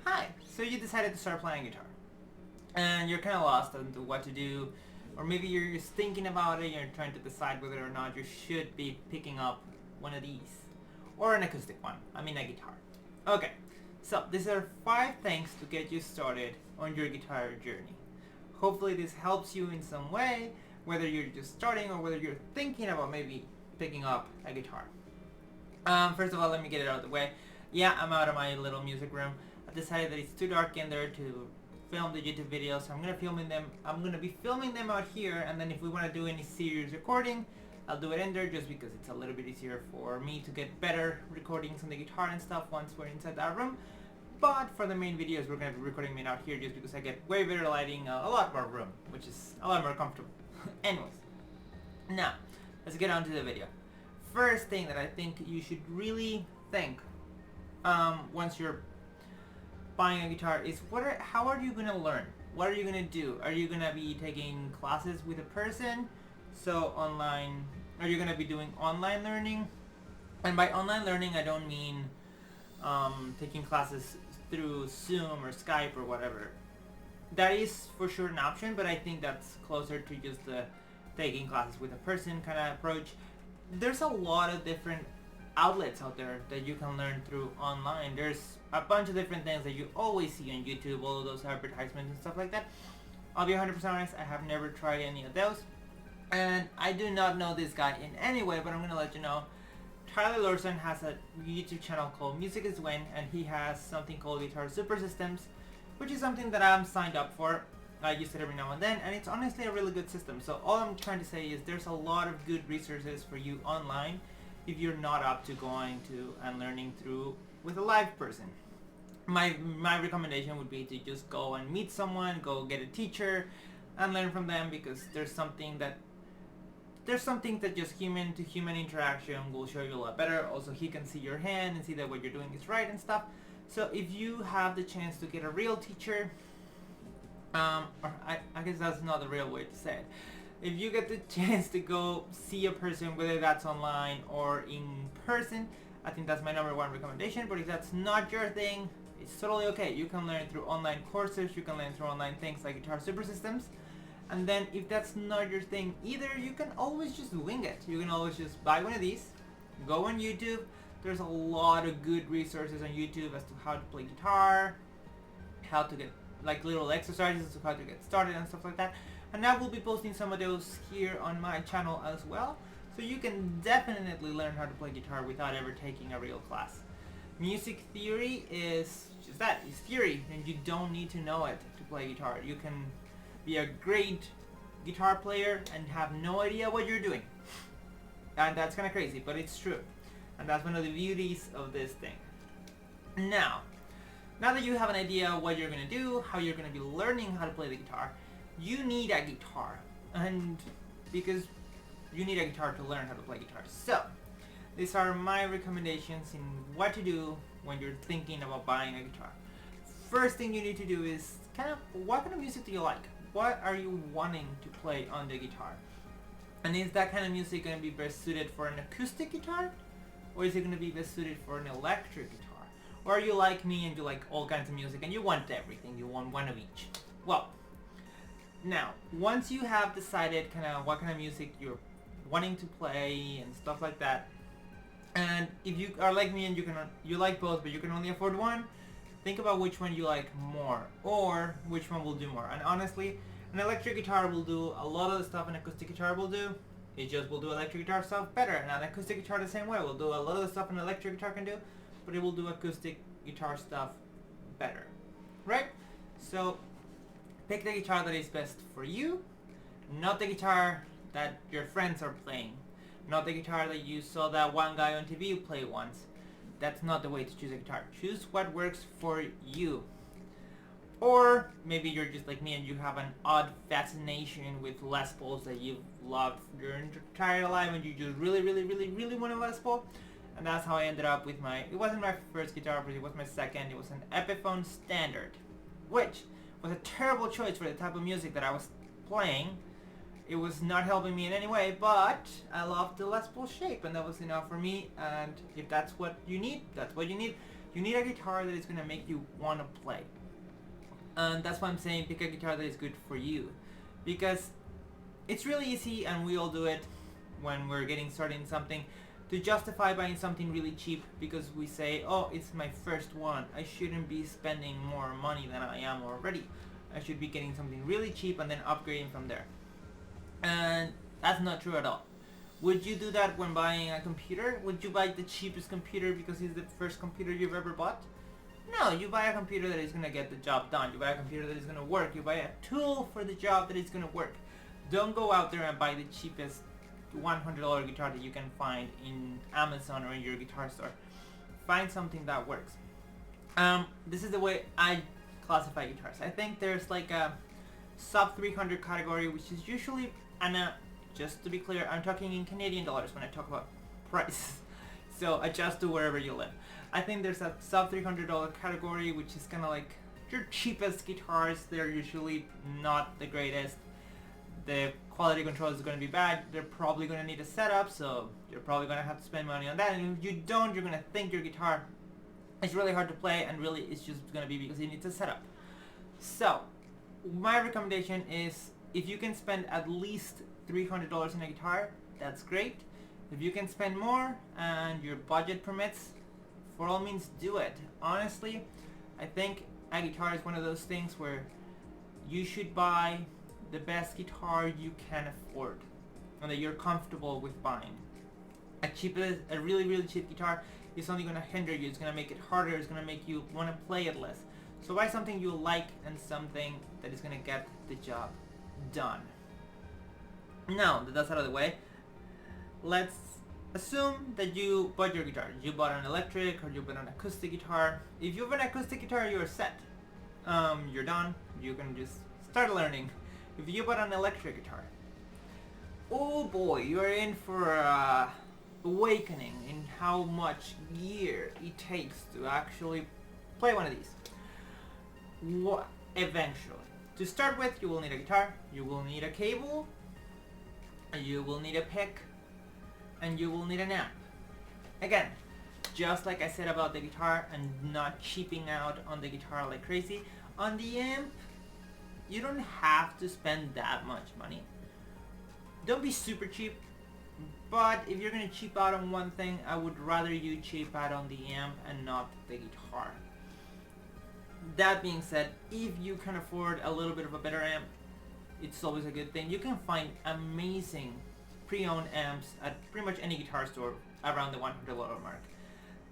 Hi, so you decided to start playing guitar, and you're kind of lost on to what to do, or maybe you're just thinking about it, you're trying to decide whether or not you should be picking up one of these, or an acoustic one, I mean a guitar. Okay, so these are 5 things to get you started on your guitar journey. Hopefully this helps you in some way, whether you're just starting or whether you're thinking about maybe picking up a guitar. First of all, let me get it out of the way. Yeah, I'm out of my little music room. I decided that it's too dark in there to film the YouTube videos, so I'm gonna be filming them out here, and then if we want to do any serious recording, I'll do it in there just because it's a little bit easier for me to get better recordings on the guitar and stuff once we're inside that room. But for the main videos, we're gonna be recording them out here just because I get way better lighting, a lot more room, which is a lot more comfortable. Anyways, now let's get on to the video. First thing that I think you should really think once you're buying a guitar is how are you going to learn? What are you going to do? Are you going to be taking classes with a person? So online, are you going to be doing online learning? And by online learning, I don't mean taking classes through Zoom or Skype or whatever. That is for sure an option, but I think that's closer to just the taking classes with a person kind of approach. There's a lot of different outlets out there that you can learn through online. There's a bunch of different things that you always see on YouTube, all of those advertisements and stuff like that. I'll be 100% honest, I have never tried any of those, and I do not know this guy in any way, but I'm going to let you know. Tyler Larson has a YouTube channel called Music is Win, and he has something called Guitar Super Systems, which is something that I'm signed up for. I use it every now and then, and it's honestly a really good system. So all I'm trying to say is there's a lot of good resources for you online if you're not up to going to and learning through with a live person. My recommendation would be to just go and meet someone, go get a teacher, and learn from them, because there's something that just human to human interaction will show you a lot better. Also, he can see your hand and see that what you're doing is right and stuff. So if you have the chance to get a real teacher, or I guess that's not the real way to say it. If you get the chance to go see a person, whether that's online or in person, I think that's my #1 recommendation. But if that's not your thing, it's totally okay. You can learn through online courses, you can learn through online things like Guitar Super Systems. And then if that's not your thing either, you can always just wing it. You can always just buy one of these, go on YouTube. There's a lot of good resources on YouTube as to how to play guitar, how to get like little exercises to how to get started and stuff like that. And I will be posting some of those here on my channel as well, so you can definitely learn how to play guitar without ever taking a real class. Music theory is just that, it's theory, and you don't need to know it to play guitar. You can be a great guitar player and have no idea what you're doing. And that's kind of crazy, but it's true. And that's one of the beauties of this thing. Now that you have an idea what you're going to do, how you're going to be learning how to play the guitar, you need a guitar. And because you need a guitar to learn how to play guitar. So, these are my recommendations in what to do when you're thinking about buying a guitar. First thing you need to do is what kind of music do you like? What are you wanting to play on the guitar? And is that kind of music going to be best suited for an acoustic guitar? Or is it going to be best suited for an electric guitar? Or are you like me and you like all kinds of music and you want everything, you want one of each? Well, now, once you have decided what kind of music you're wanting to play and stuff like that, and if you are like me and you like both but you can only afford one, think about which one you like more, or which one will do more. And honestly, an electric guitar will do a lot of the stuff an acoustic guitar will do. It just will do electric guitar stuff better. And an acoustic guitar the same way will do a lot of the stuff an electric guitar can do, but it will do acoustic guitar stuff better, right? So pick the guitar that is best for you, not the guitar that your friends are playing, not the guitar that you saw that one guy on TV play once. That's not the way to choose a guitar. Choose what works for you. Or maybe you're just like me and you have an odd fascination with Les Pauls that you've loved your entire life and you just really, really, really, really want a Les Paul. And that's how I ended up with it wasn't my first guitar, but it was my second. It was an Epiphone Standard, which was a terrible choice for the type of music that I was playing. It was not helping me in any way, but I loved the Les Paul shape, and that was enough for me. And if that's what you need, that's what you need. You need a guitar that is going to make you want to play. And that's why I'm saying pick a guitar that is good for you. Because it's really easy, and we all do it when we're getting started in something, to justify buying something really cheap because we say, oh, it's my first one. I shouldn't be spending more money than I am already. I should be getting something really cheap and then upgrading from there. And that's not true at all. Would you do that when buying a computer? Would you buy the cheapest computer because it's the first computer you've ever bought? No, you buy a computer that is going to get the job done. You buy a computer that is going to work. You buy a tool for the job that is going to work. Don't go out there and buy the cheapest $100 guitar that you can find in Amazon or in your guitar store. Find something that works. This is the way I classify guitars. I think there's like a sub 300 category, which is usually, and just to be clear, I'm talking in Canadian dollars when I talk about price. So adjust to wherever you live. I think there's a sub $300 category, which is kind of like your cheapest guitars. They're usually not the greatest. The quality control is going to be bad. They're probably going to need a setup, so you're probably going to have to spend money on that. And if you don't, you're going to think your guitar is really hard to play, and really it's just going to be because it needs a setup. So my recommendation is, if you can spend at least $300 in a guitar, that's great. If you can spend more and your budget permits, for all means do it. Honestly, I think a guitar is one of those things where you should buy the best guitar you can afford and that you're comfortable with buying. A really, really cheap guitar is only going to hinder you. It's going to make it harder. It's going to make you want to play it less. So buy something you like and something that is going to get the job done. Now that that's out of the way, let's assume that you bought your guitar. You bought an electric or you bought an acoustic guitar. If you have an acoustic guitar, you're set. You're done. You can just start learning. If you bought an electric guitar, oh boy, you're in for awakening in how much gear it takes to actually play one of these. Eventually. To start with, you will need a guitar, you will need a cable, you will need a pick, and you will need an amp. Again, just like I said about the guitar and not cheaping out on the guitar like crazy, on the amp, you don't have to spend that much money. Don't be super cheap, but if you're going to cheap out on one thing, I would rather you cheap out on the amp and not the guitar. That being said, if you can afford a little bit of a better amp, it's always a good thing. You can find amazing pre-owned amps at pretty much any guitar store around the $100 mark.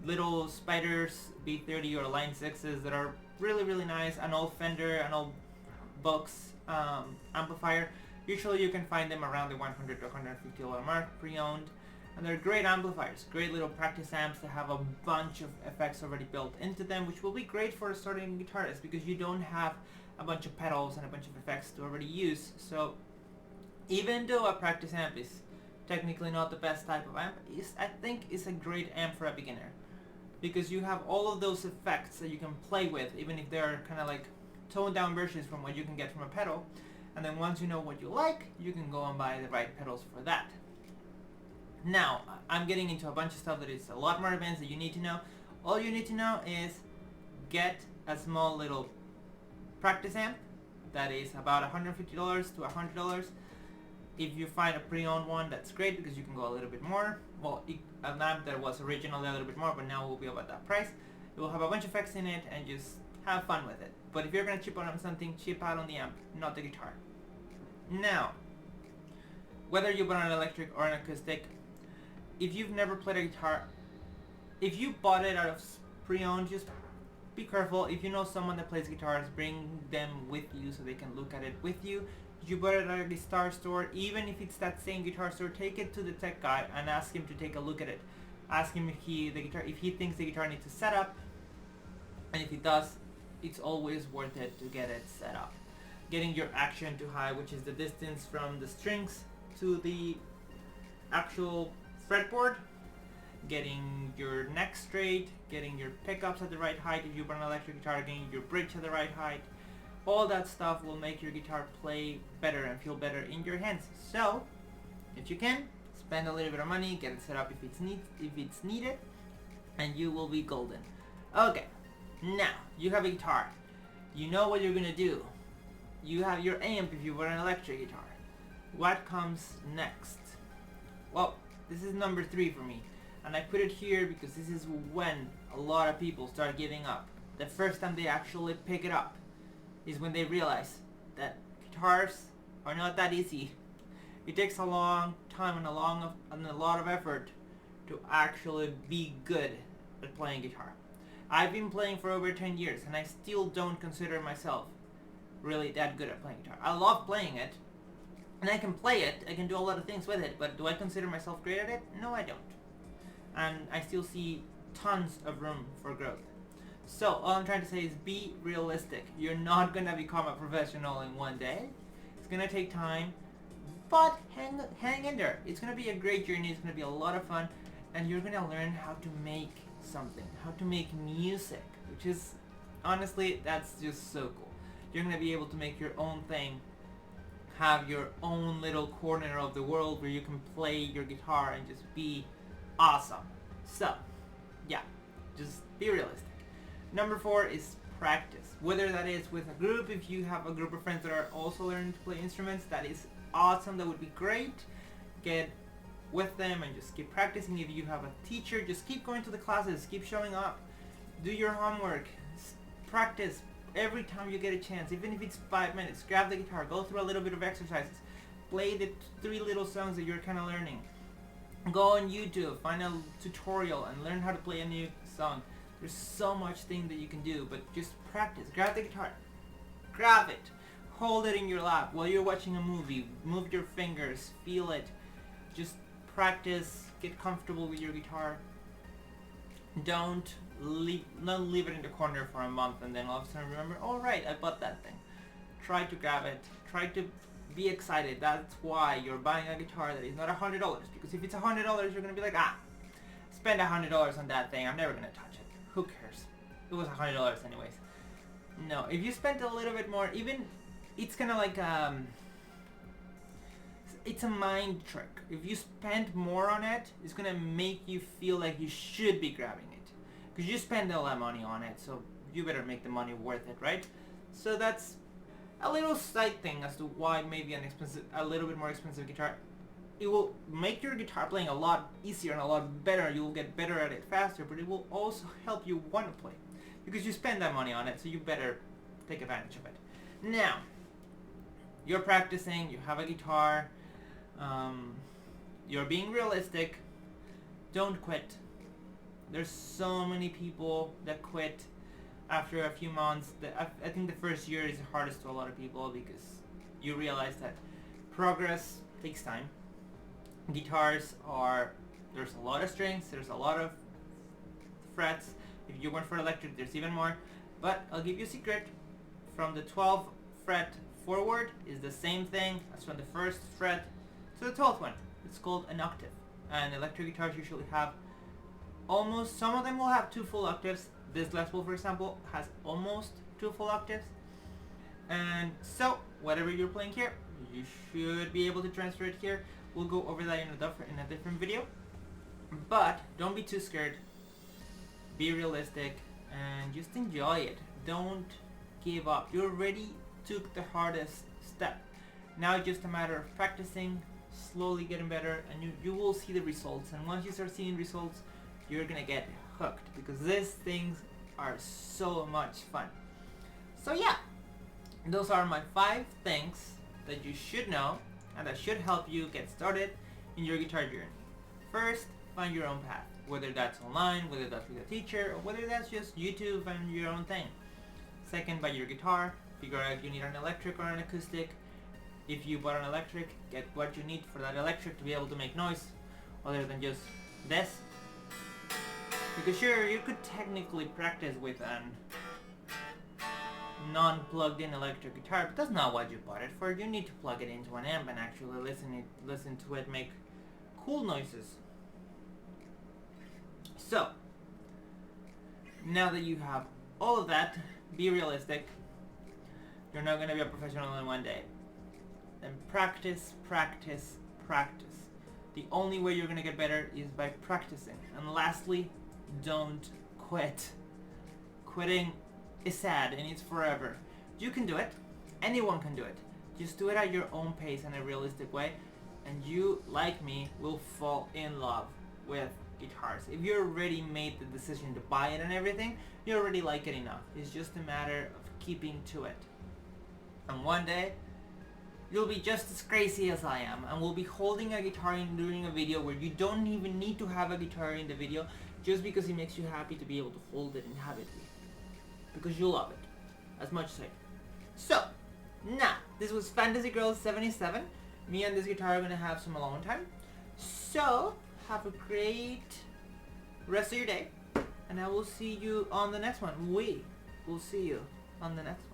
Little Spiders B30 or Line 6s that are really, really nice. An old Fender, an old Vox amplifier. Usually you can find them around the $100 to $150 mark, pre-owned. And they're great amplifiers, great little practice amps that have a bunch of effects already built into them, which will be great for a starting guitarist because you don't have a bunch of pedals and a bunch of effects to already use. So even though a practice amp is technically not the best type of amp, I think it's a great amp for a beginner because you have all of those effects that you can play with, even if they're kind of like toned down versions from what you can get from a pedal. And then once you know what you like, you can go and buy the right pedals for that. Now, I'm getting into a bunch of stuff that is a lot more advanced that you need to know. All you need to know is get a small little practice amp that is about $150 to $100. If you find a pre-owned one, that's great because you can go a little bit more. Well, an amp that was originally a little bit more, but now will be about that price. It will have a bunch of effects in it and just have fun with it. But if you're going to chip out on something, chip out on the amp, not the guitar. Now, whether you bought an electric or an acoustic, if you've never played a guitar, if you bought it out of pre-owned, just be careful. If you know someone that plays guitars, bring them with you so they can look at it with you. If you bought it at a guitar store, even if it's that same guitar store, take it to the tech guy and ask him to take a look at it. Ask him if he thinks the guitar needs a setup, and if he does, it's always worth it to get it set up. Getting your action to high, which is the distance from the strings to the actual fretboard, getting your neck straight, getting your pickups at the right height if you burn an electric guitar, getting your bridge at the right height. All that stuff will make your guitar play better and feel better in your hands. So, if you can, spend a little bit of money, get it set up if it's needed, and you will be golden. Okay, now you have a guitar. You know what you're gonna do. You have your amp if you want an electric guitar. What comes next? Well, this is number 3 for me. And I put it here because this is when a lot of people start giving up. The first time they actually pick it up is when they realize that guitars are not that easy. It takes a long time and a lot of effort to actually be good at playing guitar. I've been playing for over 10 years and I still don't consider myself really that good at playing guitar. I love playing it and I can play it, I can do a lot of things with it, but do I consider myself great at it? No, I don't. And I still see tons of room for growth. So all I'm trying to say is be realistic. You're not gonna become a professional in one day. It's gonna take time, but hang in there. It's gonna be a great journey. It's gonna be a lot of fun, and you're gonna learn how to make something, how to make music, which is honestly, that's just so cool. You're gonna be able to make your own thing, have your own little corner of the world where you can play your guitar and just be awesome. So yeah, just be realistic. Number 4 is practice. Whether that is with a group, if you have a group of friends that are also learning to play instruments, that is awesome, that would be great. Get with them and just keep practicing. If you have a teacher, just keep going to the classes, keep showing up, do your homework, practice every time you get a chance, even if it's 5 minutes. Grab the guitar, go through a little bit of exercises, play the 3 little songs that you're kind of learning. Go on YouTube, find a tutorial and learn how to play a new song. There's so much thing that you can do, but just practice. Grab the guitar, grab it, hold it in your lap while you're watching a movie, move your fingers, feel it, just practice, get comfortable with your guitar. Don't leave it in the corner for a month and then all of a sudden remember, oh right, I bought that thing. Try to grab it, try to be excited. That's why you're buying a guitar that is not $100, because if it's $100 you're gonna be like, spend $100 on that thing, I'm never gonna touch it. Who cares? It was $100 anyways. No, if you spent a little bit more, even, it's kind of like, it's a mind trick. If you spend more on it, it's gonna make you feel like you should be grabbing it. Because you spend a lot of money on it, so you better make the money worth it, right? So that's a little side thing as to why maybe a little bit more expensive guitar. It will make your guitar playing a lot easier and a lot better. You'll get better at it faster, but it will also help you want to play. Because you spend that money on it, so you better take advantage of it. Now, you're practicing, you have a guitar, you're being realistic, don't quit. There's so many people that quit after a few months. I think the first year is the hardest to a lot of people because you realize that progress takes time. Guitars there's a lot of strings, there's a lot of frets. If you went for electric, there's even more. But I'll give you a secret. From the 12th fret forward is the same thing as from the 1st fret to the 12th one. It's called an octave. And electric guitars usually have some of them will have 2 full octaves. This Les Paul, for example, has almost 2 full octaves. And so, whatever you're playing here, you should be able to transfer it here. We'll go over that in a different video. But don't be too scared. Be realistic and just enjoy it. Don't give up. You already took the hardest step. Now it's just a matter of practicing, slowly getting better, and you will see the results. And once you start seeing results, you're gonna get hooked because these things are so much fun. So yeah, those are my 5 things that you should know and that should help you get started in your guitar journey. First, find your own path, whether that's online, whether that's with a teacher, or whether that's just YouTube and your own thing. Second, buy your guitar, figure out if you need an electric or an acoustic. If you bought an electric, get what you need for that electric to be able to make noise other than just this. Because sure, you could technically practice with an non-plugged in electric guitar, but that's not what you bought it for. You need to plug it into an amp and actually listen to it make cool noises. So, now that you have all of that, be realistic. You're not going to be a professional in one day. Then practice, practice, practice. The only way you're going to get better is by practicing. And lastly, don't quit. quitting is sad and it's forever. You can do it. Anyone can do it. Just do it at your own pace in a realistic way, and you, like me, will fall in love with guitars. If you already made the decision to buy it and everything, you already like it enough. It's just a matter of keeping to it. And one day, you'll be just as crazy as I am, and we'll be holding a guitar and doing a video where you don't even need to have a guitar in the video, just because it makes you happy to be able to hold it and have it with you. Because you love it as much as I do. So, now, this was Fantasy Girl 77. Me and this guitar are gonna have some alone time. So, have a great rest of your day, and I will see you on the next one. We will see you on the next one.